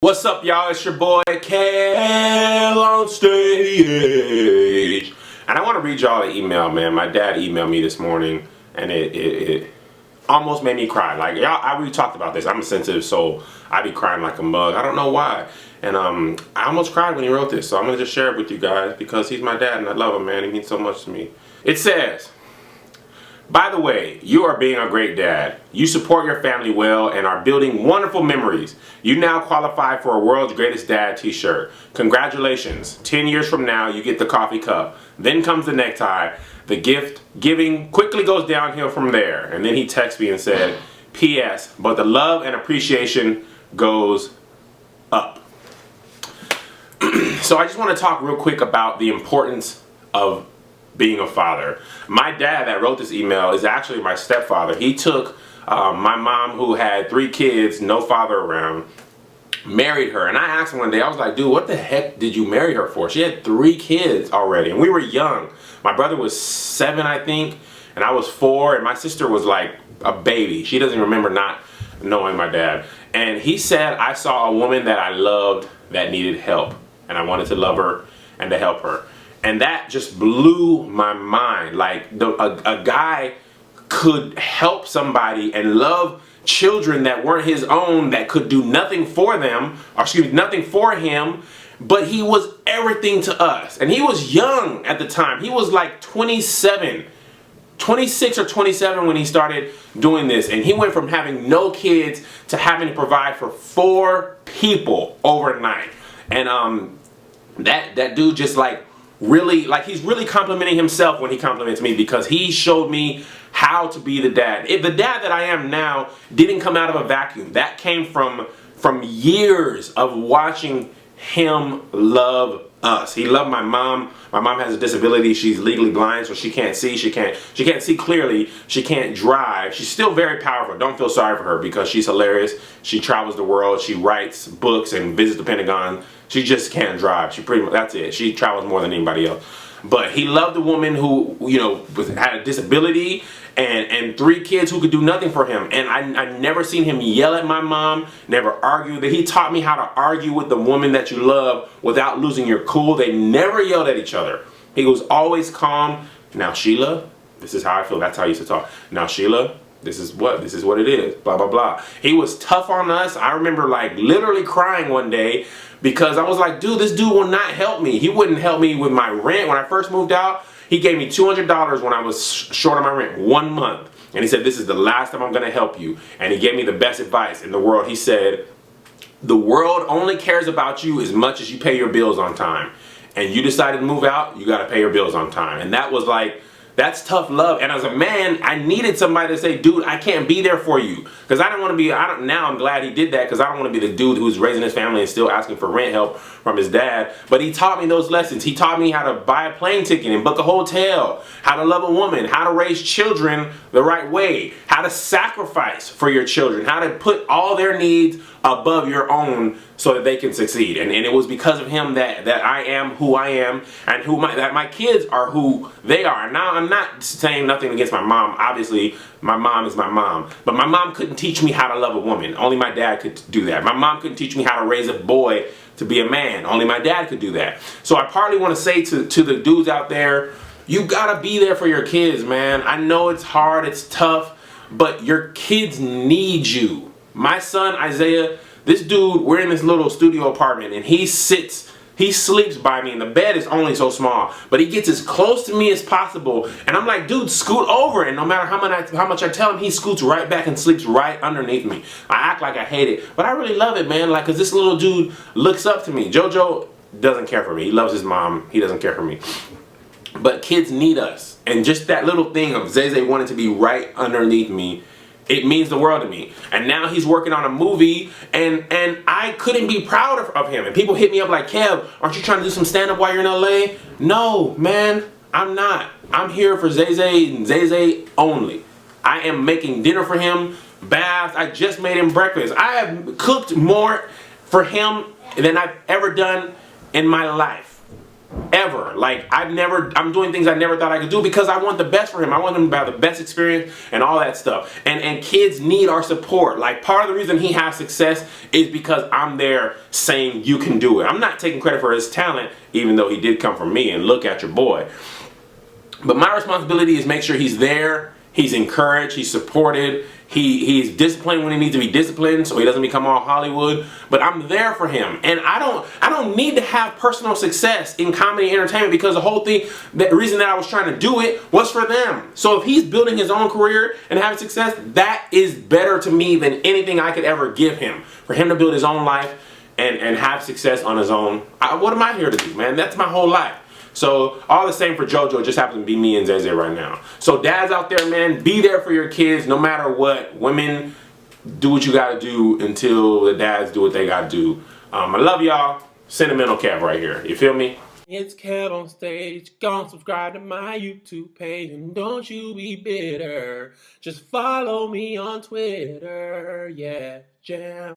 What's up, y'all? It's your boy KevOnStage, and I want to read y'all an email, man. My dad emailed me this morning, and it almost made me cry. Like, y'all, I already talked about this. I'm a sensitive soul. I be crying like a mug. I don't know why, and I almost cried when he wrote this. So I'm gonna just share it with you guys because he's my dad, and I love him, man. He means so much to me. It says, by the way, you are being a great dad. You support your family well and are building wonderful memories. You now qualify for a World's Greatest Dad t-shirt. Congratulations. 10 years from now, you get the coffee cup. Then comes the necktie. The gift giving quickly goes downhill from there. And then he texted me and said, P.S. But the love and appreciation goes up. So I just want to talk real quick about the importance of being a father. My dad that wrote this email is actually my stepfather. He took my mom, who had 3 kids, no father around, married her. And I asked him one day, I was like, dude, what the heck did you marry her for? She had 3 kids already, and we were young. My brother was 7, I think, and I was 4, and my sister was like a baby. She doesn't remember not knowing my dad. And he said, I saw a woman that I loved that needed help, and I wanted to love her and to help her. And that just blew my mind. Like, a guy could help somebody and love children that weren't his own, that could do nothing for them, or excuse me, nothing for him, but he was everything to us. And he was young at the time. He was like 26 or 27 when he started doing this. And he went from having no kids to having to provide for 4 people overnight. And that dude just really, he's really complimenting himself when he compliments me, because he showed me how to be the dad. If the dad that I am now didn't come out of a vacuum, that came from years of watching him love us. He loved my mom. My mom has a disability. She's legally blind, so she can't see. She can't see clearly. She can't drive. She's still very powerful. Don't feel sorry for her, because she's hilarious. She travels the world. She writes books and visits the Pentagon. She just can't drive. She pretty much, that's it. She travels more than anybody else. But he loved a woman who, had a disability and 3 kids who could do nothing for him. And I never seen him yell at my mom, never argue. He taught me how to argue with the woman that you love without losing your cool. They never yelled at each other. He was always calm. Now, Sheila, this is how I feel. That's how he used to talk. Now, Sheila, this is what it is. Blah, blah, blah. He was tough on us. I remember literally crying one day, because I was like, dude, this dude will not help me. He wouldn't help me with my rent. When I first moved out, he gave me $200 when I was short on my rent, 1 month. And he said, this is the last time I'm going to help you. And he gave me the best advice in the world. He said, the world only cares about you as much as you pay your bills on time. And you decided to move out, you got to pay your bills on time. And that was that's tough love. And as a man, I needed somebody to say, dude, I can't be there for you. Because I don't want to be, now I'm glad he did that, because I don't want to be the dude who's raising his family and still asking for rent help from his dad. But he taught me those lessons. He taught me how to buy a plane ticket and book a hotel, how to love a woman, how to raise children the right way, how to sacrifice for your children, how to put all their needs above your own so that they can succeed. And it was because of him that I am who I am, and that my kids are who they are. And now I'm not saying nothing against my mom. Obviously, my mom is my mom. But my mom couldn't teach me how to love a woman. Only my dad could do that. My mom couldn't teach me how to raise a boy to be a man. Only my dad could do that. So I partly want to say to the dudes out there, you gotta be there for your kids, man. I know it's hard, it's tough, but your kids need you. My son, Isaiah, this dude, we're in this little studio apartment, and he sleeps by me, and the bed is only so small, but he gets as close to me as possible. And I'm like, dude, scoot over. And no matter how much I tell him, he scoots right back and sleeps right underneath me. I act like I hate it, but I really love it, man. Because this little dude looks up to me. JoJo doesn't care for me. He loves his mom. He doesn't care for me. But kids need us. And just that little thing of Zay wanting to be right underneath me, it means the world to me. And now he's working on a movie, and I couldn't be prouder of him. And people hit me up like, Kev, aren't you trying to do some stand-up while you're in LA? No, man, I'm not. I'm here for Zay and Zay only. I am making dinner for him, baths. I just made him breakfast. I have cooked more for him than I've ever done in my life. ever. Like, I'm doing things I never thought I could do because I want the best for him. I want him to have the best experience and all that stuff. And kids need our support. Like, part of the reason he has success is because I'm there saying you can do it. I'm not taking credit for his talent, even though he did come from me, and look at your boy. But my responsibility is make sure he's there, he's encouraged, he's supported, he's disciplined when he needs to be disciplined so he doesn't become all Hollywood. But I'm there for him. And I don't need to have personal success in comedy entertainment, because the whole thing, the reason that I was trying to do it was for them. So if he's building his own career and having success, that is better to me than anything I could ever give him. For him to build his own life and have success on his own. What am I here to do, man? That's my whole life. So all the same for JoJo, just happens to be me and Zay right now. So dads out there, man, be there for your kids no matter what. Women, do what you gotta do until the dads do what they gotta do. I love y'all. Sentimental Kev right here. You feel me? It's Kev on stage. Go and subscribe to my YouTube page, and don't you be bitter. Just follow me on Twitter. Yeah, jam.